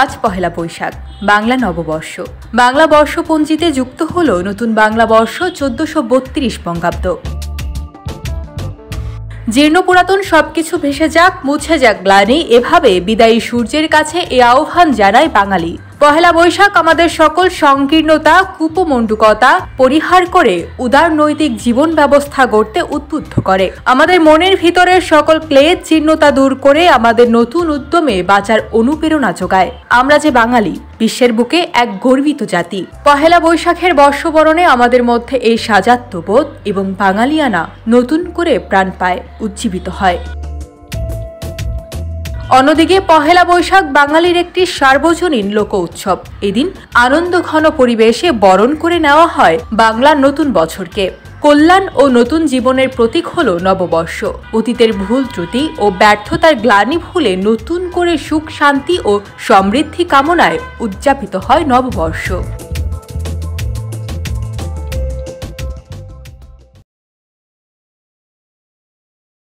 আজ পহেলা বৈশাখ, বাংলা নববর্ষ। বাংলা বর্ষপঞ্জিতে যুক্ত হল নতুন বাংলা বর্ষ 1432 বঙ্গাব্দ। জীর্ণ পুরাতন সবকিছু ভেসে যাক, মুছে যাক গ্লানি, এভাবে বিদায়ী সূর্যের কাছে এ আহ্বান জানায় বাঙালি। পহেলা বৈশাখ আমাদের সকল সংকীর্ণতা, কুপমণ্ডুকতা পরিহার করে উদার নৈতিক জীবন ব্যবস্থা গড়তে উদ্বুদ্ধ করে। আমাদের মনের ভিতরের সকল ক্লেদ জীর্ণতা দূর করে আমাদের নতুন উদ্যমে বাঁচার অনুপ্রেরণা যোগায়। আমরা যে বাঙালি, বিশ্বের বুকে এক গর্বিত জাতি। পহেলা বৈশাখের বর্ষবরণে আমাদের মধ্যে এই সাজাত্যবোধ এবং বাঙালিয়ানা নতুন করে প্রাণ পায়, উজ্জীবিত হয়। অন্যদিকে পহেলা বৈশাখ বাঙালির একটি সার্বজনীন লোক উৎসব। এদিন আনন্দঘন পরিবেশে বরণ করে নেওয়া হয় বাংলার নতুন বছরকে। কল্যাণ ও নতুন জীবনের প্রতীক হল নববর্ষ। অতীতের ভুল ত্রুটি ও ব্যর্থতার গ্লানি ভুলে নতুন করে সুখ, শান্তি ও সমৃদ্ধি কামনায় উদযাপিত হয় নববর্ষ।